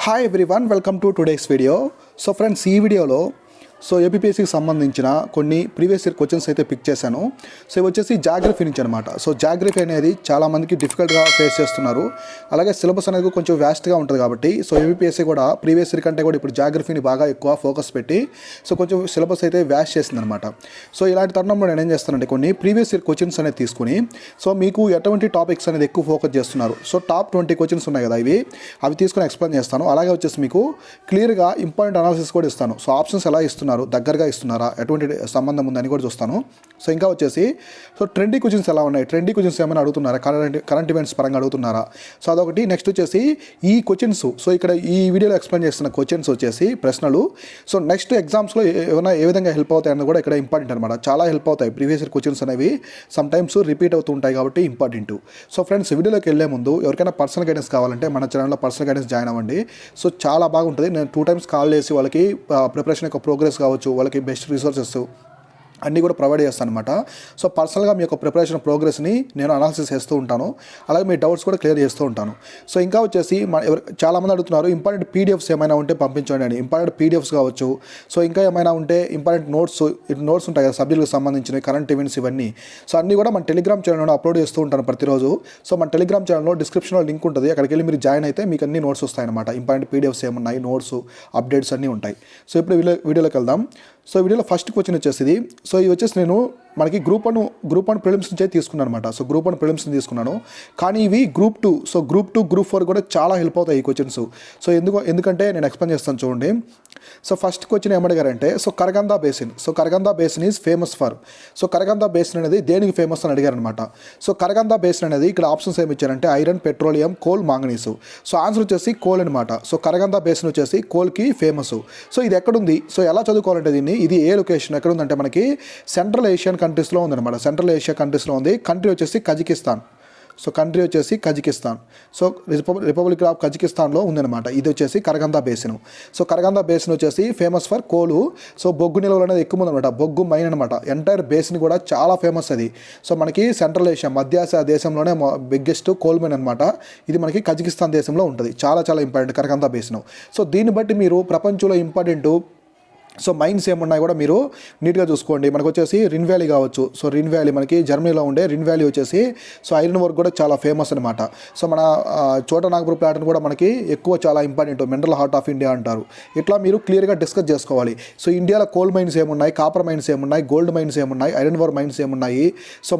Hi everyone, welcome to today's video. So friends, ఈ వీడియోలో ఏపీపీఎస్సీకి సంబంధించిన కొన్ని ప్రీవియస్ ఇయర్ క్వశ్చన్స్ అయితే పిక్ చేశాను. సో ఇవి వచ్చేసి జాగ్రఫీ నుంచి అనమాట. సో జాగ్రఫీ అనేది చాలామందికి డిఫికల్ట్గా ఫేస్ చేస్తున్నారు. అలాగే సిలబస్ అనేది కొంచెం వ్యాస్ట్గా ఉంటుంది కాబట్టి ఏపీపీఎస్సీ కూడా ప్రీవియస్ ఇయర్ కంటే కూడా ఇప్పుడు జాగ్రఫీని బాగా ఎక్కువ ఫోకస్ పెట్టి కొంచెం సిలబస్ అయితే వ్యాస్ట్ చేసిందనమాట. సో ఇలాంటి తరుణంలో నేను ఏం చేస్తానంటే కొన్ని ప్రీవియస్ ఇయర్ క్వశ్చన్స్ అనేది తీసుకుని మీకు ఎటువంటి టాపిక్స్ అనేది ఎక్కువ ఫోకస్ చేస్తున్నారు, టాప్ 20 క్వశ్చన్స్ ఉన్నాయి కదా, అవి తీసుకొని ఎక్స్ప్లెయిన్ చేస్తాను. అలాగే వచ్చేసి మీకు క్లియర్గా ఇంపార్టెంట్ అనాలిసిస్ కూడా ఇస్తాను. సో ఆప్షన్స్ ఎలా ఇస్తున్నారు, దగ్గరగా ఇస్తున్నారా, ఎటువంటి సంబంధం ఉందని కూడా చూస్తాను. సో ఇంకా వచ్చేసి ట్రెండీ క్వశ్చన్స్ ఎలా ఉన్నాయి, ట్రెండీ క్వశ్చన్స్ ఏమైనా అడుగుతున్నారా, కరెంట్ ఈవెంట్స్ పరంగా అడుగుతున్నారా. సో అదొకటి. నెక్స్ట్ వచ్చేసి ఈ క్వశ్చన్స్, ఇక్కడ ఈ వీడియోలో ఎక్స్ప్లెయిన్ చేస్తున్న క్వశ్చన్స్ వచ్చేసి ప్రశ్నలు నెక్స్ట్ ఎగ్జామ్స్లో ఏమైనా ఏ విధంగా హెల్ప్ అవుతాయి అన్నది కూడా ఇక్కడ ఇంపార్టెంట్ అనమాట. చాలా హెల్ప్ అవుతాయి. ప్రీవియస్ ఇయర్ క్వశ్చన్స్ అనేవి సమ్ టైమ్స్ రిపీట్ అవుతూ ఉంటాయి కాబట్టి ఇంపార్టెంట్. సో ఫ్రెండ్స్, వీడియోలోకి వెళ్ళే ముందు ఎవరికైనా పర్సనల్ గైడెన్స్ కావాలంటే మన ఛానల్లో పర్సనల్ గైడెన్స్ జాయిన్ అవ్వండి. సో చాలా బాగుంటుంది. నేను 2 times కాల్ చేసి వాళ్ళకి ప్రిపరేషన్ యొక్క ప్రోగ్రెస్ కావచ్చు, వాళ్ళకి బెస్ట్ రిసోర్సెస్ అన్నీ కూడా ప్రొవైడ్ చేస్తాను అనమాట. సో పర్సనల్గా మీ యొక్క ప్రిపరేషన్ ప్రోగ్రెస్ని నేను అనాలిసిస్ చేస్తూ ఉంటాను. అలాగే మీ డౌట్స్ కూడా క్లియర్ చేస్తూ ఉంటాను. సో ఇంకా వచ్చేసి చాలామంది అడుగుతున్నారు ఇంపార్టెంట్ పీడిఎఫ్స్ ఏమైనా ఉంటే పంపించండి అని. ఇంపార్టెంట్ పీడిఎఫ్స్ కావచ్చు, ఇంకా ఏమైనా ఉంటే ఇంపార్టెంట్ నోట్స్ ఉంటాయి కదా, సబ్జెక్టులకు సంబంధించినవి, కరెంట్ ఈవెంట్స్ ఇవన్నీ. సో అన్నీ కూడా మన టెలిగ్రామ్ ఛానల్లో అప్లోడ్ చేస్తూ ఉంటాను ప్రతిరోజు. సో మన టెలిగ్రామ్ ఛానల్లో డిస్క్రిప్షన్లో లింక్ ఉంటుంది. అక్కడికి వెళ్ళి మీరు జాయిన్ అయితే మీకు అన్ని నోట్స్ వస్తాయన్నమాట. ఇంపార్టెంట్ పీడిఎఫ్స్ ఏమున్నాయి, నోట్స్, అప్డేట్స్ అన్నీ ఉంటాయి. సో ఇప్పుడు వీడియోలోకి వెళ్దాం. సో వీడియోలో ఫస్ట్ క్వశ్చన్ వచ్చేసి ఇది వచ్చేసి నేను మనకి గ్రూప్ 1 ప్రిలిమ్స్ నుంచే తీసుకున్నాను అనమాట. సో గ్రూప్ 1 ప్రిలిమ్స్ తీసుకున్నాను, కానీ ఇవి గ్రూప్ 2, గ్రూప్ 2, గ్రూప్ 4 కూడా చాలా హెల్ప్ అవుతాయి ఈ క్వశ్చన్స్. సో ఎందుకంటే నేను ఎక్స్ప్లెయిన్ చేస్తాను చూడండి. సో ఫస్ట్ క్వశ్చన్ ఏమడిగారంటే Karaganda basin. Karaganda basin is famous for. Karaganda basin అనేది దేనికి ఫేమస్ అని అడిగారు అనమాట. కరగందా బేసిన్ అనేది ఇక్కడ ఆప్షన్స్ ఏమి ఇచ్చారంటే iron, petroleum, coal, manganese. Answer వచ్చేసి కోల్ అనమాట. కరగందా బేసిన్ వచ్చేసి కోల్కి ఫేమస్. ఇది ఎక్కడుంది, ఎలా చదువుకోవాలంటే ఇది ఏ లొకేషన్ ఎక్కడ ఉందంటే మనకి సెంట్రల్ ఏషియన్ కంట్రీస్లో ఉందన్నమాట. సెంట్రల్ ఏషియా కంట్రీస్లో ఉంది. కంట్రీ వచ్చేసి కజకిస్తాన్. కంట్రీ వచ్చేసి కజకిస్తాన్. రిపబ్లిక్ ఆఫ్ కజకిస్తాన్లో ఉందన్నమాట. ఇది వచ్చేసి కరగందా బేసిన్. కరగందా బేసిన్ వచ్చేసి ఫేమస్ ఫర్ కోలు. బొగ్గు నిల్వలు అనేది ఎక్కువ ఉందన్నమాట. బొగ్గు మైన్ అనమాట. ఎంటైర్ బేసిన్ కూడా చాలా ఫేమస్ అది. మనకి సెంట్రల్ ఏషియా, మధ్యాసియా దేశంలోనే బిగ్గెస్ట్ కోల్ మైన్ అనమాట. ఇది మనకి కజకిస్తాన్ దేశంలో ఉంటుంది. చాలా చాలా ఇంపార్టెంట్ కరగందా బేసిన్. దీన్ని బట్టి మీరు ప్రపంచంలో ఇంపార్టెంట్ మైన్స్ ఏమున్నాయి కూడా మీరు నీట్గా చూసుకోండి. మనకు వచ్చేసి రిన్ వ్యాలీ కావచ్చు. రిన్ వ్యాలీ మనకి జర్మనీలో ఉండే రిన్ వ్యాలీ వచ్చేసి ఐరన్ వర్క్ కూడా చాలా ఫేమస్ అనమాట. మన చోట నాగపూర్ ప్లాటన్ కూడా మనకి ఎక్కువ చాలా important, mineral heart of India అంటారు. ఇట్లా మీరు క్లియర్గా డిస్కస్ చేసుకోవాలి. ఇండియాలో కోల్ మైన్స్ ఏమున్నాయి, కాపర్ మైన్స్ ఏమున్నాయి, గోల్డ్ మైన్స్ ఏమున్నాయి, ఐరన్ వర్ మైన్స్ ఏమున్నాయి,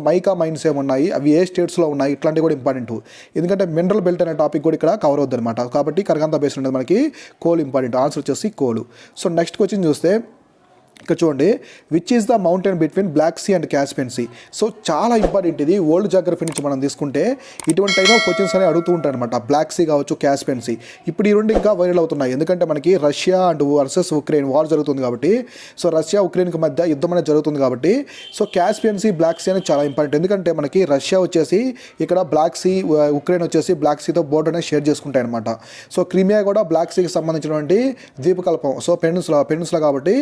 మైకా మైన్స్ ఏమున్నాయి, అవి ఏ స్టేట్స్లో ఉన్నాయి, ఇట్లాంటివి కూడా ఇంపార్టెంట్. ఎందుకంటే మినరల్ బెల్ట్ అనే టాపిక్ కూడా ఇక్కడ కవర్ అవుతుంది అనమాట. కాబట్టి కరగందా బేసిన్ అనేది మనకి కోల్ ఇంపార్టెంట్. ఆన్సర్ వచ్చేసి కోలు. నెక్స్ట్ క్వశ్చన్ చూస్తే ఇక్కడ చూడండి, which is the mountain between Black Sea and Caspian Sea. చాలా ఇంపార్టెంట్. ఇది వరల్డ్ జాగ్రఫీ నుంచి మనం తీసుకుంటే ఇటువంటి టైప్ ఆఫ్ క్వశ్చన్స్ అనేవి అడుగుతూ ఉంటారు అనమాట. బ్లాక్ సీ కావచ్చు, క్యాస్పియన్ సీ. ఇప్పుడు ఈ రెండు ఇంకా వైరల్ అవుతున్నాయి. ఎందుకంటే మనకి Russia and versus Ukraine war జరుగుతుంది కాబట్టి, రష్యా ఉక్రెయిన్కి మధ్య యుద్ధం అనేది జరుగుతుంది కాబట్టి క్యాస్పియన్ సీ, బ్లాక్ సీ అనేది చాలా ఇంపార్టెంట్. ఎందుకంటే మనకి రష్యా వచ్చేసి ఇక్కడ బ్లాక్ సీ, ఉక్రెయిన్ వచ్చేసి బ్లాక్ సీతో బోర్డర్ అనేది షేర్ చేసుకుంటాయి అనమాట. క్రిమియా కూడా బ్లాక్ సీకి సంబంధించినటువంటి ద్వీపకల్పం. పెనిన్సులా కాబట్టి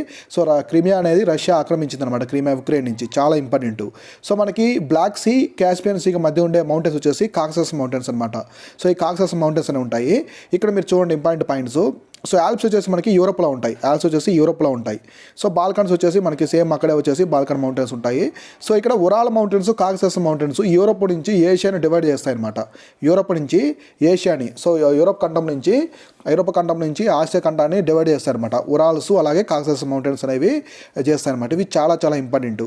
క్రిమియా అనేది రష్యా ఆక్రమించింది అనమాట. క్రిమియా ఉక్రెయిన్ నుంచి. చాలా ఇంపార్టెంట్. మనకి బ్లాక్ సీ, క్యాస్పియన్ సీకి మధ్య ఉండే మౌంటైన్స్ వచ్చేసి కాక్సస్ మౌంటైన్స్ అనమాట. ఈ కాక్సస్ మౌంటైన్స్ అనేవి ఉంటాయి. ఇక్కడ మీరు చూడండి ఇంపార్టెంట్ పాయింట్స్. ఆల్ప్స్ వచ్చేసి మనకి యూరోప్లో ఉంటాయి. బాల్కన్స్ వచ్చేసి మనకి సేమ్ అక్కడే వచ్చేసి బాల్కన్ మౌంటైన్స్ ఉంటాయి. ఇక్కడ ఉరాల్ మౌంటైన్స్, కాక్సస్ మౌంటైన్స్ యూరోప్ నుంచి ఏషియాని డివైడ్ చేస్తాయి అనమాట. యూరోప్ నుంచి ఏషియాని, ఐరోపా ఖండం నుంచి ఆసియా ఖండాన్ని డివైడ్ చేస్తారనమాట. ఉరాల్స్ అలాగే కాక్సస్ మౌంటైన్స్ అనేవి చేస్తారనమాట. ఇవి చాలా చాలా ఇంపార్టెంట్.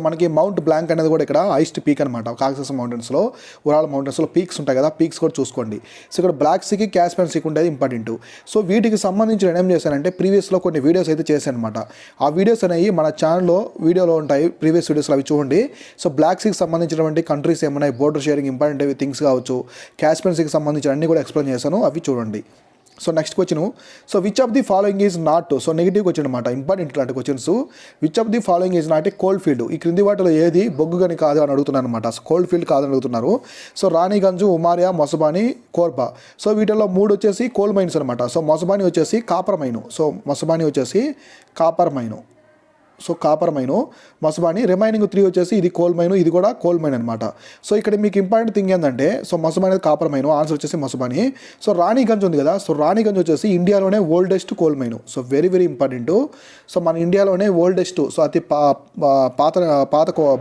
మనకి మౌంట్ బ్లాంక్ అనేది కూడా ఇక్కడ హైయెస్ట్ పీక్ అనమాట. కాక్సస్ మౌంటైన్స్లో, ఉరాల్ మౌంటైన్స్లో పీక్స్ ఉంటాయి కదా, పీక్స్ కూడా చూసుకోండి. ఇక్కడ బ్లాక్ సీకి, క్యాస్పియన్ సీకి ఉండేది ఇంపార్టెంట్. వీటికి సంబంధించి నేను ఏం చేశానంటే ప్రీవియస్లో కొన్ని వీడియోస్ అయితే చేశాను అనమాట. ఆ వీడియోస్ అనేవి మన ఛానల్లో వీడియోలో ఉంటాయి. ప్రీవియస్ వీడియోస్లో అవి చూడండి. బ్లాక్ సీకి సంబంధించినటువంటి కంట్రీస్ ఏమున్నాయి, బోర్డర్ షేరింగ్ ఇంపార్టెంట్ థింగ్స్ కావచ్చు, క్యాస్పియన్ సీకి సంబంధించిన అన్ని కూడా ఎక్స్ప్లెయిన్ చేశాను. అవి చూడండి. Next question, which of the following is not. Negative question అనమాట. ఇంపార్టెంట్ ఇలాంటి questions. Which of the following is not a cold field. ఈ క్రింది వాటిలో ఏది బొగ్గు గని కాదు అని అడుగుతున్నారు అనమాట. కోల్డ్ ఫీల్డ్ కాదని అడుగుతున్నారు. రాణిగంజ్, ఉమారియా, మొసబాని, కోర్బా. వీటిల్లో 3 వచ్చేసి కోల్ మైన్స్ అనమాట. మొసబాని వచ్చేసి కాపర్ మైను. మొసబాని వచ్చేసి copper mine. So copper mine Mosabani, remaining 3 వచ్చేసి ఇది కోల్ మైను, ఇది కూడా కోల్ మైన్ అనమాట. సో ఇక్కడ మీకు ఇంపార్టెంట్ థింగ్ ఏంటంటే సో మసబా అనేది కాపర్ మైను, ఆన్సర్ వచ్చేసి మసబాని. సో రాణిగంజ్ ఉంది కదా, సో రాణిగంజ్ వచ్చేసి ఇండియాలోనే oldest coal mine. So very very important. So మన ఇండియాలోనే ఓల్డెస్ట్, సో అతి పాత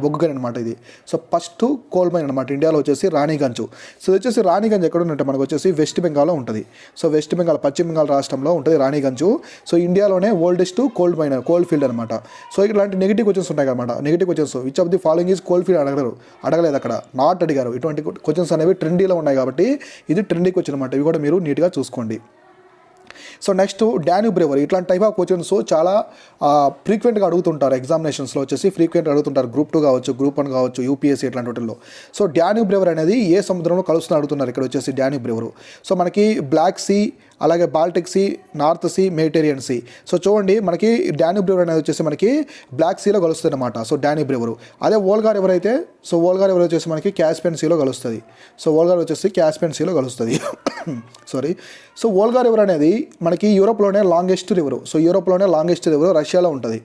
బొగ్గు గని అనమాట ఇది. సో ఫస్ట్ కోల్ మైన్ అనమాట ఇండియాలో వచ్చేసి రాణిగంజ్. సో ఇది వచ్చేసి రాణిగంజ్ ఎక్కడ ఉందంటే మనకు వచ్చేసి వెస్ట్ బెంగాల్లో ఉంటుంది. సో వెస్ట్ బెంగాల్, పశ్చిమ బెంగాల్ రాష్ట్రంలో ఉంటుంది రాణిగంజ్. సో ఇండియాలోనే oldest coal mine, coal field అనమాట. సో ఇట్లాంటి నెగిటివ్ క్వశ్చన్స్ ఉంటాయి అనమాట. Negative questions which of the following is coal field అడగలేదు అక్కడ, నాట్ అడిగారు. ఇటువంటి క్వశ్చన్స్ అనేవి ట్రెండీలో ఉన్నాయి కాబట్టి ఇది ట్రెండీ క్వశ్చన్ అనమాట. ఇవి కూడా మీరు నీట్గా చూసుకోండి. So next Danube river. ఇట్లాంటి టైప్ ఆఫ్ క్వశ్చన్స్ చాలా ఫ్రీక్వెంట్గా అడుగుతుంటారు ఎగ్జామినేషన్స్లో వచ్చేసి, ఫ్రీక్వెంట్గా అడుగుతుంటారు. గ్రూప్ 2 కావచ్చు, గ్రూప్ 1 కావచ్చు, యూపీఎస్సీ ఇట్లాంటి వాటిల్లో. సో డాన్యూబ్ రివర్ అనేది ఏ సముద్రంలో కలుస్తుందని అడుగుతున్నారు ఇక్కడ వచ్చేసి డాన్యూబ్ రివర్. సో మనకి బ్లాక్ సీ, అలాగే Baltic Sea, North Sea, Mediterranean Sea. So చూడండి మనకి డాన్యూబ్ రివర్ అనేది వచ్చేసి మనకి బ్లాక్ సీలో కలుస్తుంది అనమాట. So Danube river. అదే వోల్గా రివర్ అయితే, సో వోల్గా రివర్ వచ్చేసి మనకి క్యాస్పియన్ సీలో కలుస్తుంది. సో వోల్గా వచ్చేసి క్యాస్పియన్ సీలో కలుస్తుంది. సారీ. సో వోల్గా రివర్ అనేది మనకి యూరోప్లోనే లాంగెస్ట్ రివర్. సో యూరోప్లోనే లాంగెస్ట్ రివర్ రష్యాలో ఉంటుంది.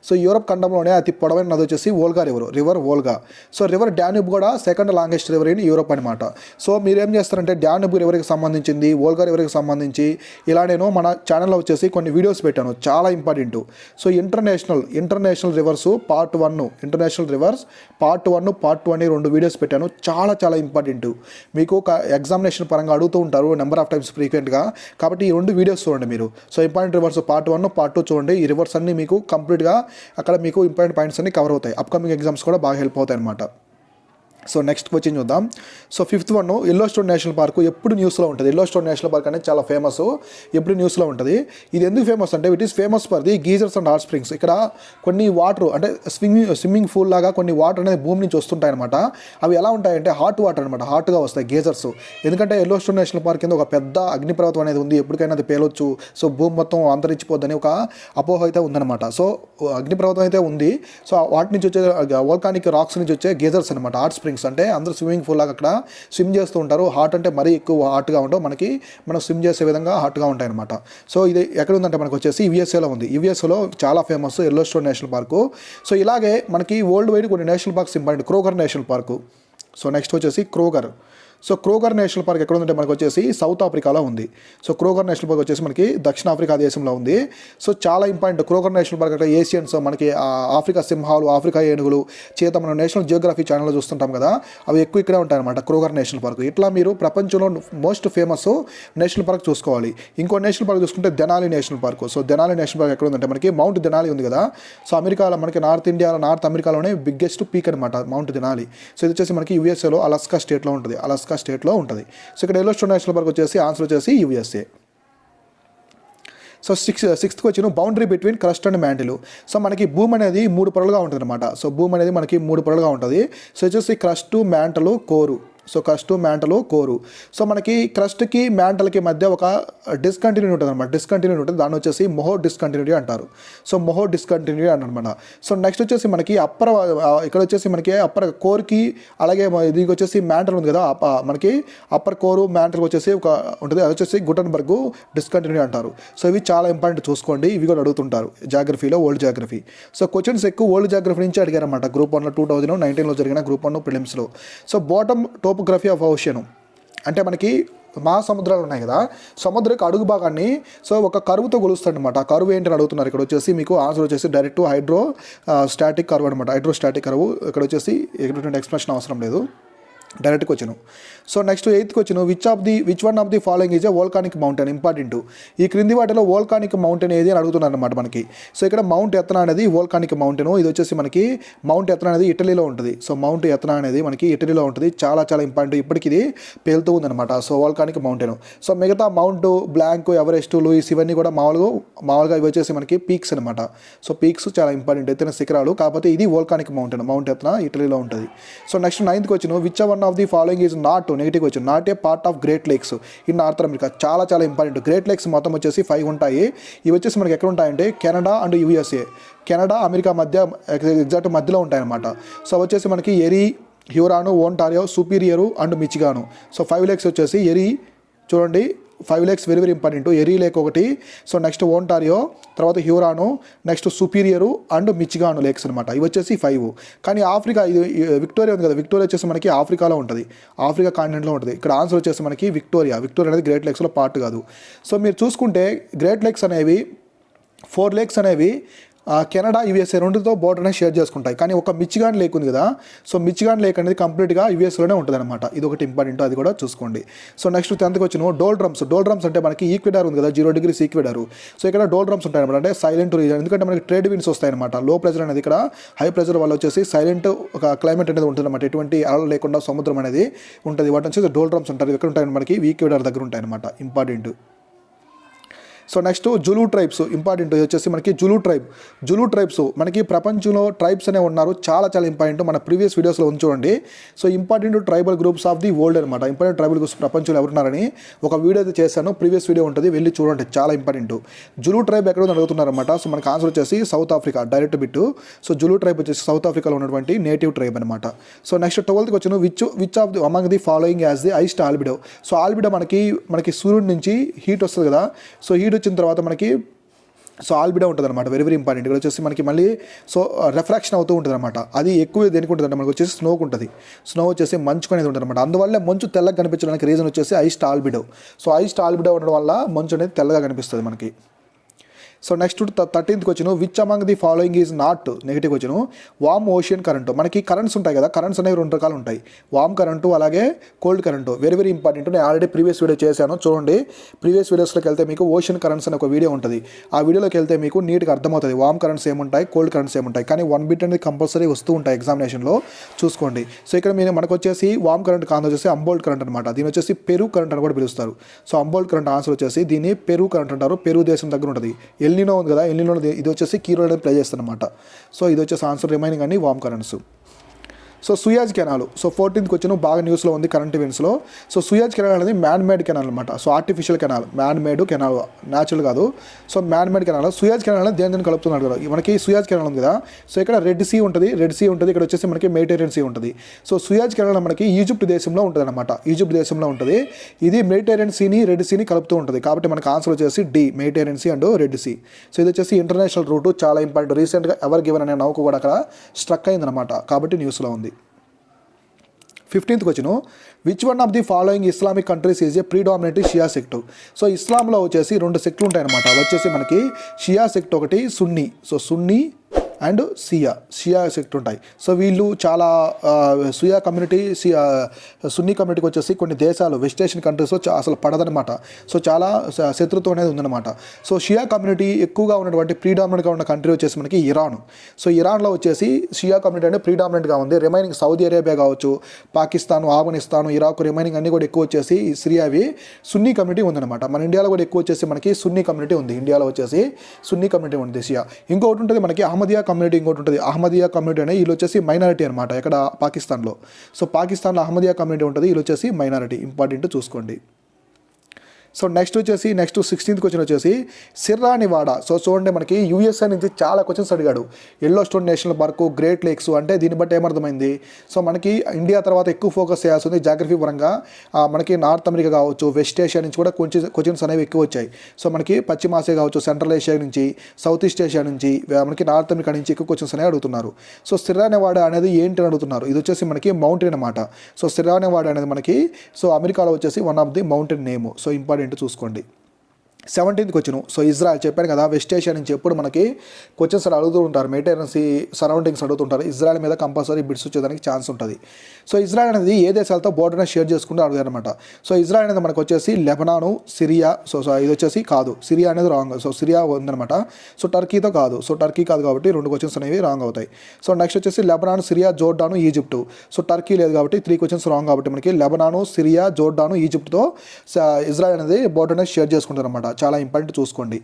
సో యూరోప్ ఖండంలోనే అతి పొడవైన నది వచ్చేసి Volga river Volga. So river Danube కూడా second longest river in Europe అనమాట. సో మీరు ఏం చేస్తారంటే డాన్యూబ్ రివర్కి సంబంధించింది, వోల్గా రివర్కి సంబంధించి ఇలా నేను మన ఛానల్లో వచ్చేసి కొన్ని వీడియోస్ పెట్టాను, చాలా important. So international reverse part 1, international reverse part 1, part 2 అని 2 వీడియోస్ పెట్టాను. చాలా చాలా ఇంపార్టెంట్. మీకు ఒక ఎగ్జామినేషన్ పరంగా అడుగుతూ ఉంటారు నెంబర్ ఆఫ్ టైమ్స్ ఫ్రీక్వెంట్గా, కాబట్టి ఈ 2 వీడియోస్ చూడండి మీరు. So important rivers part 1, part 2 చూడండి. ఈ రివర్స్ అన్ని మీకు కంప్లీట్గా అక్కడ మీకు ఇంపార్టెంట్ పాయింట్స్ అన్ని కవర్ అవుతాయి. అప్కమింగ్ ఎగ్జామ్స్ కూడా బాగా హెల్ప్ అవుతాయి అనమాట. సో నెక్స్ట్ క్వశ్చన్ చూద్దాం. So 5th one, Yellowstone national park ఎప్పుడు న్యూస్లో ఉంటుంది. ఎల్లోస్టోన్ నేషనల్ పార్క్ అనేది చాలా ఫేమస్, ఎప్పుడు న్యూస్లో ఉంటుంది. ఇది ఎందుకు ఫేమస్ అంటే it is famous for the geysers and hot springs. ఇక్కడ కొన్ని వాటర్ అంటే స్విమ్మింగ్ పూల్ లాగా కొన్ని వాటర్ అనేది భూమి నుంచి వస్తుంటాయి అనమాట. అవి ఎలా ఉంటాయంటే హాట్ వాటర్ అనమాట, హాట్గా వస్తాయి గీజర్స్. ఎందుకంటే ఎల్లోస్టోన్ నేషనల్ పార్క్ కింద ఒక పెద్ద అగ్నిపర్వతం అనేది ఉంది, ఎప్పటికైనా అది పేలొచ్చు, సో భూమి మొత్తం అంతరించిపోద్దని ఒక అపోహ అయితే ఉందన్నమాట. సో అగ్నిపర్వతం అయితే ఉంది. సో వాటి నుంచి వచ్చే వోల్కానిక్ రాక్స్ నుంచి వచ్చే గీజర్స్ అనమాట హాట్ స్ప్రింగ్స్. అంటే అందరూ స్విమ్మింగ్ పూల్ లాగా అక్కడ స్విమ్ చేస్తూ ఉంటారు. హాట్ అంటే మరీ ఎక్కువ హాట్గా ఉండవు, మనం స్విమ్ చేసే విధంగా హాట్గా ఉంటాయి అనమాట. సో ఇది ఎక్కడ ఉందంటే మనకు వచ్చేసి యుఎస్ఏలో ఉంది. యుఎస్ఏలో చాలా famous Yellowstone national park. So ఇలాగే మనకి వరల్డ్ వైడ్ కొన్ని national parks important. Kruger national park. So next వచ్చేసి Kruger. So Kruger national park ఎక్కడ ఉందంటే మనకు వచ్చేసి సౌత్ ఆఫ్రికాలో ఉంది. సో క్రోగర్ నేషనల్ పార్క్ వచ్చేసి మనకి దక్షిణ ఆఫ్రికా దేశంలో ఉంది. సో చాలా ఇంపార్టెంట్ క్రోగర్ నేషనల్ పార్క్ అంటే ఏషియన్స్, మనకి ఆఫ్రికా సింహాలు, ఆఫ్రికా ఏనుగులు చేత మనం నేషనల్ జియోగ్రఫీ ఛానల్లో చూస్తుంటాం కదా, అవి ఎక్కువ ఇక్కడే ఉంటాయి అనమాట క్రోగర్ నేషనల్ పార్క్. ఇట్లా మీరు ప్రపంచంలో మోస్ట్ ఫేమస్ నేషనల్ పార్క్ చూసుకోవాలి. ఇంకో నేషనల్ పార్క్ చూసుకుంటే Denali national park. So Denali national park ఎక్కడ ఉందంటే మనకి మౌంట్ దెనాలి ఉంది కదా, సో అమెరికాలో మనకి నార్త్ అమెరికాలోనే బిగ్గెస్ట్ పీక్ అనమాట మౌంట్ దెనాలి. సో ఇది వచ్చేసి మనకి యూఎస్ఏలో అలాస్కా స్టేట్లో ఉంటుంది, అలాస్కా స్టేట్లో ఉంటుంది. సో ఇక్కడ ఎల్లోస్టోన్ నేషనల్ పార్క్ వచ్చేసి ఆన్సర్ వచ్చేసి USA. So sixth question, boundary between crust and mantle. So మనకి భూమి అనేది 3 పొరలుగా ఉంటుంది అనమాట. సో భూమి అనేది మనకి 3 పొరలుగా ఉంటుంది. సో వచ్చేసి క్రస్ట్, మ్యాంటలు, కోరు. సో క్రస్ట్, మ్యాంటలు, కోరు. సో మనకి క్రస్ట్కి మ్యాంటల్కి మధ్య ఒక డిస్కంటిన్యూటీ ఉంటుంది అనమాట, డిస్కంటిన్యూటీ ఉంటుంది. దాన్ని వచ్చేసి మొహో డిస్కంటిన్యూటీ అంటారు. సో మొహో డిస్కంటిన్యూటీ అనమాట. సో నెక్స్ట్ వచ్చేసి మనకి ఇక్కడ వచ్చేసి మనకి అప్పర్ కోర్కి, అలాగే దీనికి వచ్చేసి మ్యాంటల్ ఉంది కదా, మనకి అప్పర్ కోరు మ్యాంటల్కి వచ్చేసి ఒక ఉంటుంది, అది వచ్చేసి గుటన్బర్గ్ డిస్కంటిన్యూటీ అంటారు. సో ఇవి చాలా ఇంపార్టెంట్ చూసుకోండి, ఇవి కూడా అడుగుతుంటారు జాగ్రఫీలో, వరల్డ్ జాగ్రఫీ. సో క్వశ్చన్స్ ఎక్కువ వరల్డ్ జాగ్రఫీ నుంచి అడిగారన్నమాట గ్రూప్ 1లో 2019లో జరిగిన గ్రూప్ 1 ప్రిలిమ్స్లో. So bottom topography of ocean అంటే మనకి మహాసముద్రాలు ఉన్నాయి కదా, సముద్రపు అడుగు భాగాన్ని సో ఒక కరువుతో కొలుస్తాడు అనమాట. ఆ కరువు ఏంటని అడుగుతున్నారు. ఇక్కడ వచ్చేసి మీకు ఆన్సర్ వచ్చేసి డైరెక్ట్ హైడ్రోస్టాటిక్ కరువు అనమాట, హైడ్రోస్టాటిక్ కరువు. ఇక్కడ వచ్చేసి ఎటువంటి ఎక్స్ప్లెనేషన్ అవసరం లేదు, డైరెక్ట్గా వచ్చాను. So next 8th question, which one of the following is a volcanic mountain. Important. ఈ క్రింది వాటిలో వోల్కానిక్ మౌంటైన్ ఏది అని అడుగుతున్నారు అనమాట మనకి. సో ఇక్కడ మౌంట్ ఎత్నా అనేది వోల్కానిక్ మౌంటైన్. ఇది వచ్చేసి మనకి మౌంట్ ఎత్నా అనేది ఇటలీలో ఉంటుంది. సో మౌంట్ ఎత్నా అనేది మనకి ఇటలీలో ఉంటుంది. చాలా చాలా ఇంపార్టెంట్, ఇప్పటికి ఇది పేలుతూ ఉందన్నమాట. So volcanic mountain. సో మిగతా మౌంట్ బ్లాంక్, ఎవరెస్ట్, లూయిస్ ఇవన్నీ కూడా మామూలుగా ఇవి వచ్చేసి మనకి పీక్స్ అనమాట. సో పీక్స్ చాలా ఇంపార్టెంట్, ఎత్తైన శిఖరాలు. కాకపోతే ఇది వోల్కానిక్ మౌంటైన్, మౌంట్ ఎత్నా ఇటలీలో ఉంటుంది. So next 9th question, which one of the following is not, negative question, not a part of great lakes in north America. చాలా చాలా ఇంపార్టెంట్. గ్రేట్ లేక్స్ మొత్తం వచ్చేసి 5 ఉంటాయి. ఇవి వచ్చేసి మనకి ఎక్కడ ఉంటాయంటే Canada and USA, Canada America మధ్య ఎగ్జాక్ట్ మధ్యలో ఉంటాయన్నమాట. సో వచ్చేసి మనకి Erie, Huron, Ontario, Superior and Michigan. So 5 lakes వచ్చేసి ఎరీ చూడండి, 5 lakes very very important. Erie lake ఒకటి, సో నెక్స్ట్ ఓంటారియో, తర్వాత Huron, next Superior and Michigan lakes అనమాట. ఇవి వచ్చేసి 5. కానీ ఆఫ్రికా, ఇది విక్టోరియా ఉంది కదా, విక్టోరియా వచ్చేసి మనకి ఆఫ్రికాలో ఉంటుంది, ఆఫ్రికా కాంటినెంట్లో ఉంటుంది. ఇక్కడ ఆన్సర్ వచ్చేసి మనకి విక్టోరియా అనేది గ్రేట్ లేక్స్లో పార్ట్ కాదు. సో మీరు చూసుకుంటే గ్రేట్ లేక్స్ అనేవి 4 లేక్స్ అనేవి కెనడా యూఎస్ఏ రెండుతో బోర్డర్ అనేది షేర్ చేసుకుంటాయి. కానీ ఒక మిచిగాన్ లేక్ ఉంది కదా, సో మిచిగాన్ లేక్ అనేది కంప్లీట్గా యూఎస్లోనే ఉంటుంది అనమాట. ఇది ఒకటి ఇంపార్టెంట్, అది కూడా చూసుకోండి. సో నెక్స్ట్ 10th వచ్చిన డోల్ డ్రమ్స్ అంటే మనకి ఈక్వెడార్ ఉంది కదా, 0 degrees ఈక్వెడార్. సో ఇక్కడ డోల్ డ్రమ్స్ ఉంటాయి అనమాట, అంటే సైలెంట్ రీజన్. ఎందుకంటే మనకి ట్రేడ్ విండ్స్ వస్తాయి అనమాట. లో ప్రెజర్ అనేది ఇక్కడ హై ప్రెజర్ వల్ల వచ్చేసి సైలెంట్ ఒక క్లైమేట్ అనేది ఉంటుంది అనమాట. ఎటువంటి అలలు లేకుండా సముద్రం అనేది ఉంటుంది. వాటి వచ్చేసి డోల్ డ్రమ్స్ ఉంటారు. ఎక్కడ ఉంటాయి మనకి ఈక్వెడార్ దగ్గర ఉంటాయి అనమాట, important. So next Zulu tribes important. వచ్చేసి మనకి జులు ట్రైబ్స్ మనకి ప్రపంచంలో ట్రైబ్స్ అనే ఉన్నారు, చాలా ఇంపార్టెంట్. మన ప్రీవియస్ వీడియోస్లో ఉంది చూడండి. So important tribal groups of the world అనమాట. ఇంపార్టెంట్ ట్రైబల్ గ్రూప్స్ ప్రపంచంలో ఎవరున్నారని ఒక వీడియో అయితే చేశాను, ప్రీవియస్ వీడియో ఉంటుంది, వెళ్ళి చూడండి, చాలా ఇంపార్టెంట్. జులు ట్రైబ్ ఎక్కడ అడుగుతున్నారనమాట. సో మనకి ఆన్సర్ వచ్చేసి South Africa, direct bit. So Zulu tribe వచ్చేసి సౌత్ ఆఫ్రికాలో ఉన్నటువంటి నేటివ్ ట్రైబ్ అనమాట. సో నెక్స్ట్ 12th వచ్చిన which of the among the following as the highest albedo. So albedo మనకి సూర్యుడి నుంచి హీట్ వస్తుంది కదా, సో హీట్ వచ్చిన తర్వాత మనకి సో ఆల్బిడో ఉంటుంది అనమాట, వెరీ వెరీ ఇంపార్టెంట్. ఇక్కడ వచ్చేసి మనకి మళ్ళీ సో రిఫ్రాక్షన్ అవుతూ ఉంటుంది అనమాట. అది ఎక్కువ దేనికి ఉంటుంది అంటే మనకు వచ్చేసి స్నోకి ఉంటుంది. స్నో వచ్చేసి మంచు అనేది ఉంటుంది అనమాట. అందువల్ల మంచు తెల్లగా కనిపించడానికి రీజన్ వచ్చేసి highest albedo. So highest albedo ఉండడం వల్ల మంచు అనేది తెల్లగా కనిపిస్తుంది మనకి. సో నెక్స్ట్ 13th వచ్చిన which among the following is not negative వచ్చిన వామ్ ఓషియన్ కరెంటు. మనకి కరెంట్స్ ఉంటాయి కదా, కరెంట్స్ అనేవి 2 రకాలు ఉంటాయి, వామ్ కరెంటు అలాగే cold current. Very very important. నేను ఆల్రెడీ ప్రీవియస్ వీడియో చేశాను చూడండి. ప్రీవియస్ వీడియోస్లోకి వెళ్తే మీకు ఓషన్ కరెంట్స్ అనే ఒక వీడియో ఉంటుంది. ఆ వీడియోలోకి వెళ్తే మీకు నీట్గా అర్థమవుతుంది వామ్ కరెంట్స్ ఏముంటాయి, కోల్డ్ కరెంట్స్ ఏముంటాయి. కానీ 1 బిట్ అనేది కంపల్సరీ వస్తూ ఉంటాయి ఎగ్జామినేషన్లో, చూసుకోండి. సో ఇక్కడ మనకు వచ్చేసి వామ్ కరెంట్ కాదు, వచ్చేసి అంబోల్డ్ కరెంట్ అనమాట. దీని వచ్చేసి పెరు కరెంట్ అని కూడా పిలుస్తారు. సో అంబోల్డ్ కరెంట్ ఆన్సర్ వచ్చేసి దీన్ని పెరు కరెంట్ అంటారు. పెరు దేశం దగ్గర ఉంటుంది. ఎల్నినో ఉంది కదా, ఎల్నినో ఇది వచ్చేసి కీ రోల్ అనేది ప్లే చేస్తుంది అనమాట. సో ఇది వచ్చేసి ఆన్సర్ రిమైనింగ్ అన్ని warm currents. So Suez canal, so 14th వచ్చిన బాగా న్యూస్లో ఉంది కరెంట్ ఈవెంట్స్లో. సో సుయాజ్ కెనాల్ అనేది మ్యాన్ మేడ్ కెనాల్ అనమాట. So artificial canal, man made canal, natural కాదు. So man made canal. Suez canal అనేది దేని కలుపుతున్నాడు కదా, మనకి సుయాజ్ కెనాల్ ఉంది కదా. సో ఇక్కడ రెడ్ సీ ఉంటుంది, ఇక్కడ వచ్చేసి మనకి మెడిటరేనియన్ సీ ఉంటుంది. సో సుయాజ్ కెనాల్ మనకి ఈజిప్ట్ దేశంలో ఉంటుంది అనమాట, ఈజిప్ట్ దేశంలో ఉంటుంది. ఇది మెడిటరేనియన్ సీని రెడ్ సీని కలుపుతూ ఉంటుంది. కాబట్టి మనకి ఆన్సర్ వచ్చేసి D, Mediterranean Sea and Red Sea. So ఇది వచ్చేసి ఇంటర్నేషనల్ రూట్, చాలా ఇంపార్టెంట్. రీసెంట్గా ఎవర్ గివెన్ అనే నౌక కూడా అక్కడ స్ట్రక్ అయిందనమాట, కాబట్టి న్యూస్లో ఉంది. 15th వచ్చిన which one of the following Islamic countries is a predominant Shia sect. So ఇస్లాంలో వచ్చేసి 2 సెక్టులు ఉంటాయన్నమాట. అవి వచ్చేసి మనకి షియా సెక్ట్ ఒకటి, Sunni. So Sunni and Shia sect ఉంటాయి. సో వీళ్ళు చాలా షియా కమ్యూనిటీ, సున్నీ కమ్యూనిటీకి వచ్చేసి కొన్ని దేశాలు వెస్ట్ ఏషియన్ కంట్రీస్లో అసలు పడదనమాట. సో చాలా శత్రుత్వం అనేది ఉందన్నమాట. సో షియా కమ్యూనిటీ ఎక్కువగా ఉన్నటువంటి ప్రీడామినెంట్గా ఉన్న కంట్రీ వచ్చేసి మనకి ఇరాన్. సో ఇరాన్లో వచ్చేసి షియా కమ్యూనిటీ అనేది ప్రీడామినెంట్గా ఉంది. రిమైనింగ్ సౌదీ అరేబియా కావచ్చు, పాకిస్తాన్, ఆఫ్ఘనిస్తాన్, ఇరాక్, రిమైనింగ్ అన్నీ కూడా ఎక్కువ వచ్చేసి సిరియావి సున్నీ కమ్యూనిటీ ఉందన్నమాట. మన ఇండియాలో కూడా ఎక్కువ వచ్చేసి మనకి సున్నీ కమ్యూనిటీ ఉంది. ఇండియాలో వచ్చేసి సున్నీ కమ్యూనిటీ ఉంది షియా. ఇంకొకటి ఉంటుంది మనకి అహ్మదియా కమ్యూనిటీ, ఇంకోటి ఉంటుంది అహ్మదియా కమ్యూనిటీ అనేది. వీళ్ళు వచ్చేసి మైనారిటీ అనమాట ఇక్కడ పాకిస్తాన్లో. సో పాకిస్తాన్లో అహ్మదియా కమ్యూనిటీ ఉంటుంది, వీళ్ళు వచ్చేసి మైనారిటీ, ఇంపార్టెంట్ చూసుకోండి. సో నెక్స్ట్ 16th క్వశ్చన్ వచ్చేసి సిర్రానివాడ. సో చూడండి మనకి యూఎస్ఏ నుంచి చాలా క్వశ్చన్స్ అడిగాడు. Yellow stone national park, great lakes, అంటే దీన్ని బట్టి ఏమర్థమైంది, సో మనకి ఇండియా తర్వాత ఎక్కువ ఫోకస్ చేయాల్సి ఉంది జాగ్రఫీ పరంగా. మనకి నార్త్ అమెరికా కావచ్చు, వెస్ట్ ఏషియా నుంచి కూడా కొంచెం క్వశ్చన్స్ అనేవి ఎక్కువ వచ్చాయి. సో మనకి పశ్చిమ ఆసియా కావచ్చు, సెంట్రల్ ఏషియా నుంచి, సౌత్ ఈస్ట్ ఏషియా నుంచి, మనకి నార్త్ అమెరికా నుంచి ఎక్కువ క్వశ్చన్స్ అనేవి అడుగుతున్నారు. సో సిర్రానివాడ అనేది ఏంటి అని అడుగుతున్నారు. ఇది వచ్చేసి మనకి మౌంటైన్ అనమాట. సో సిర్రానివాడ అనేది మనకి సో అమెరికాలో వచ్చేసి one of the mountain name. So important చూసుకోండి. 17th question. సో ఇజ్రాయెల్ చెప్పాను కదా, వెస్ట్ ఏషియా నుంచి ఎప్పుడు మనకి క్వశ్చన్స్ అడుగుతూ ఉంటారు, మెడిటరేనియన్ సీ సరౌండింగ్స్ అడుగుతుంటారు. ఇజ్రాయెల్ మీద కంపల్సరీ బిట్స్ వచ్చేదానికి ఛాన్స్ ఉంటుంది. సో ఇజ్రాయెల్ అనేది ఏ దేశాలతో బోర్డర్ని షేర్ చేసుకుంటూ అడుగుతారు అనమాట. సో ఇజ్రాయెల్ అనేది మనకు వచ్చేసి లెబనాను, సిరియా. సో ఇది వచ్చేసి కాదు, సిరియా అనేది రాంగ్. సో సిరియా ఉందనమాట. సో టర్కీతో కాదు. సో టర్కీ కాదు కాబట్టి 2 క్వశ్చన్స్ అనేవి రాంగ్ అవుతాయి. సో నెక్స్ట్ వచ్చేసి లెబనాను, సిరియా, జోర్డాను, ఈజిప్టు. సో టర్కీ లేదు కాబట్టి 3 క్వశ్చన్స్ రాంగ్. కాబట్టి మనకి లెబనాను, సిరియా, జోర్డాను, ఈజిప్ట్తో ఇజ్రాయెల్ అనేది బోర్డర్ అనేది షేర్ చేసుకుంటారు అనమాట. చాలా ఇంపార్టెంట్ చూసుకోండి.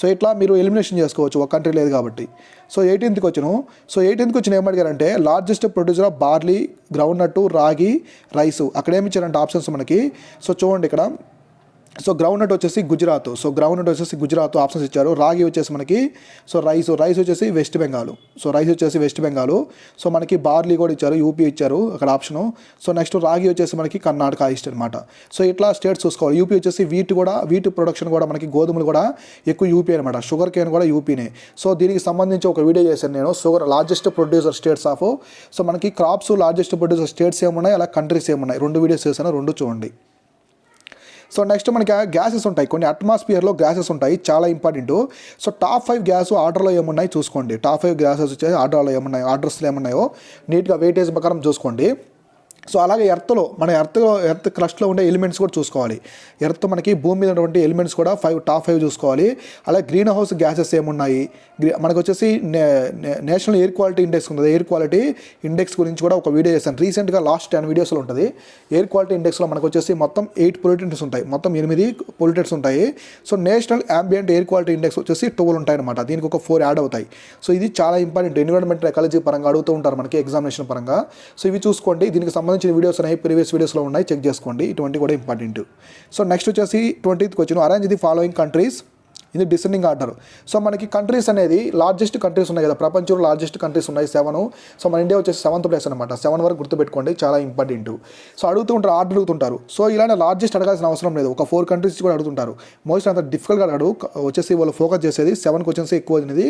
సో ఇట్లా మీరు ఎలిమినేషన్ చేసుకోవచ్చు, ఒక కంట్రీ లేదు కాబట్టి. సో 18th క్వశ్చన్ ఏమడిగారంటే largest producer of barley, ground, ragi, rice. అక్కడ ఏమి ఇచ్చారంటే ఆప్షన్స్ మనకి. సో చూడండి ఇక్కడ సో గ్రౌండ్ నట్ వచ్చేసి గుజరాత్, సో గ్రౌండ్ నట్ వచ్చేసి గుజరాత్ ఆప్షన్స్ ఇచ్చారు. రాగి వచ్చేసి మనకి సో రైస్ వచ్చేసి వెస్ట్ బెంగాల్, సో రైస్ వచ్చేసి వెస్ట్ బెంగాల్. సో మనకి బార్లీ కూడా ఇచ్చారు, యూపీ ఇచ్చారు అక్కడ ఆప్షను. సో నెక్స్ట్ రాగి వచ్చేసి మనకి కర్ణాటక ఈస్ట్ అనమాట. సో ఇట్లా స్టేట్స్ చూసుకోవాలి. యూపీ వచ్చేసి వీట్ ప్రొడక్షన్ కూడా మనకి గోధుమలు కూడా ఎక్కువ యూపీ అనమాట. షుగర్ కేన్ కూడా యూపీనే. సో దీనికి సంబంధించి ఒక వీడియో చేశాను నేను, sugar largest producer states of. So మనకి క్రాప్స్ లార్జెస్ట్ ప్రొడ్యూసర్ స్టేట్స్ ఏమున్నాయి, అలా కంట్రీస్ ఏమున్నాయి, 2 వీడియోస్ చేశాను, 2 చూడండి. సో నెక్స్ట్ మనకి గ్యాసెస్ ఉంటాయి, కొన్ని అట్మాస్ఫియర్లో గ్యాసెస్ ఉంటాయి, చాలా ఇంపార్టెంట్. సో టాప్ 5 గ్యాస్ ఆర్డర్లో ఏమున్నాయి చూసుకోండి. టాప్ 5 గ్యాసెస్ వచ్చేసి ఆర్డర్లో ఏమున్నాయి, ఆర్డర్స్లో ఏమున్నాయో నీట్గా వెయిటేజ్ ప్రకారం చూసుకోండి. సో అలాగే ఎర్త్ క్రస్ట్లో ఉండే ఎలిమెంట్స్ కూడా చూసుకోవాలి. ఎర్త్ మనకి భూమి మీద ఉన్నటువంటి ఎలిమెంట్స్ కూడా టాప్ 5 చూసుకోవాలి. అలాగే గ్రీన్ హౌస్ గ్యాసెస్ ఏమున్నాయి, మనకు వచ్చేసి నేషనల్ ఎయిర్ క్వాలిటీ ఇండెక్స్ ఉంది, ఎయిర్ క్వాలిటీ ఇండెక్స్ గురించి కూడా ఒక వీడియో చేశాను రీసెంట్గా, లాస్ట్ 10 వీడియోస్లో ఉంటుంది. ఎయిర్ క్వాలిటీ ఇండెక్స్లో మనకు వచ్చేసి మొత్తం 8 పొల్యూటెంట్స్ ఉంటాయి, మొత్తం 8 పొల్యూటెంట్స్ ఉంటాయి. So national ambient air quality index వచ్చేసి 12 ఉంటాయి అనమాట, దీనికి ఒక 4 యాడ్ అవుతాయి. సో ఇది చాలా ఇంపార్టెంట్, ఎన్విరాన్మెంటల్ ఎకాలజీ పరంగా అడుగుతూ ఉంటారు మనకి ఎగ్జామినేషన్ పరంగా. సో ఇవి చూసుకోండి, దీనికి సంబంధించిన వీడియోస్ ఉన్నాయి, ప్రీవియస్ వీడియోస్లో ఉన్నాయి, చెక్ చేసుకోండి, ఇటువంటి కూడా ఇంపార్టెంట్. సో నెక్స్ట్ వచ్చేసి 20th question, arrange the following countries ఇది డిసెండింగ్ ఆర్డర్. సో మనకి కంట్రీస్ అనేది లార్జెస్ట్ కంట్రీస్ ఉన్నాయి కదా, ప్రపంచంలో లార్జెస్ట్ కంట్రీస్ ఉన్నాయి 7. సో మన ఇండియా వచ్చేసి 7th ప్లేస్ అనమాట, 7 వరకు గుర్తుపెట్టుకోండి, చాలా ఇంపార్టెంట్. సో ఆర్డర్ అడుగుతుంటారు. సో ఇలానే లార్జెస్ట్ అడగాల్సిన అవసరం లేదు, ఒక 4 కంట్రీస్ కూడా అడుగుతుంటారు. మోస్ట్ అంత డిఫికల్ట్గా వచ్చేసి వాళ్ళు ఫోకస్ చేసేది 7 క్వశ్చన్స్ ఎక్కువ అనేది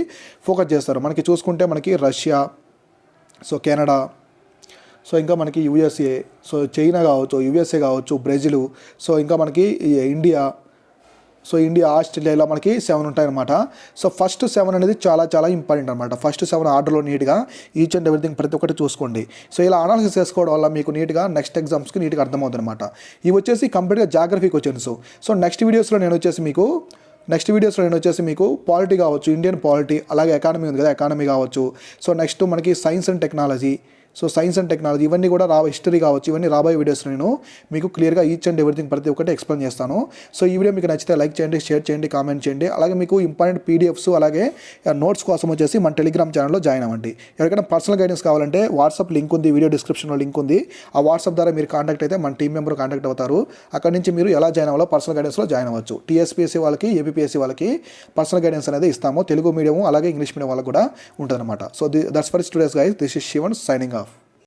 ఫోకస్ చేస్తారు. మనకి చూసుకుంటే మనకి రష్యా, సో కెనడా, సో ఇంకా మనకి యూఎస్ఏ, సో చైనా కావచ్చు, యూఎస్ఏ కావచ్చు, బ్రెజిల్, సో ఇంకా మనకి ఇండియా, సో ఇండియా, ఆస్ట్రేలియా, ఇలా మనకి 7 ఉంటాయన్నమాట. సో ఫస్ట్ 7 అనేది చాలా చాలా ఇంపార్టెంట్ అనమాట. ఫస్ట్ 7 ఆర్డర్లో నీట్గా ఈచ్ అండ్ ఎవ్రీథింగ్ ప్రతి ఒక్కటి చూసుకోండి. సో ఇలా అనాలిసిస్ చేసుకోవడం వల్ల మీకు నీట్గా నెక్స్ట్ ఎగ్జామ్స్కి నీట్గా అర్థమవుతుంది అనమాట. ఇవి వచ్చేసి కంప్లీట్గా జాగ్రఫీ క్వశ్చన్స్. సో నెక్స్ట్ వీడియోస్లో నేను వచ్చేసి మీకు పాలిటీ కావచ్చు, ఇండియన్ పాలిటీ, అలాగే ఎకానమీ ఉంది కదా, ఎకానమీ కావచ్చు. సో నెక్స్ట్ మనకి సైన్స్ అండ్ టెక్నాలజీ, ఇవన్నీ కూడా హిస్టరీ కావచ్చు, ఇవన్నీ రాబోయే వీడియోస్ నేను మీకు క్లియర్గా ఈచ్ అండ్ ఎవ్రీథింగ్ ప్రతి ఒక్కటి ఎక్స్ప్లెయిన్ చేస్తాను. సో ఈ వీడియో మీకు నచ్చితే లైక్ చేయండి, షేర్ చేయండి, కామెంట్ చేయండి. అలాగే మీకు ఇంపార్టెంట్ పీడిఎఫ్స్ అలాగే నోట్స్ కోసం వచ్చేసి మన టెలిగ్రామ్ ఛానల్లో జాయిన్ అవ్వండి. ఎవరికైనా పర్సనల్ గైడెన్స్ కావాలంటే వాట్సాప్ లింక్ ఉంది, వీడియో డిస్క్రిప్షన్లో లింక్ ఉంది. ఆ వాట్సాప్ ద్వారా మీరు కాంటాక్ట్ అయితే మన టీం మెంబర్ కాంటాక్ట్ అవుతారు. అక్కడి నుంచి మీరు ఎలా జాయిన్ అవ్వాలో పర్సనల్ గైడెన్స్లో జాయిన్ అవ్వచ్చు. టీఎస్పీఎస్సీ వాళ్ళకి, ఏపీఎస్సీ వాళ్ళకి పర్సనల్ గైడెన్స్ అనేది ఇస్తాము. తెలుగు మీడియం అలాగే ఇంగ్లీష్ మీడియం వాళ్ళకి కూడా ఉంటుందన్నమాట. So that's for today's guys, this is Shivan signing of.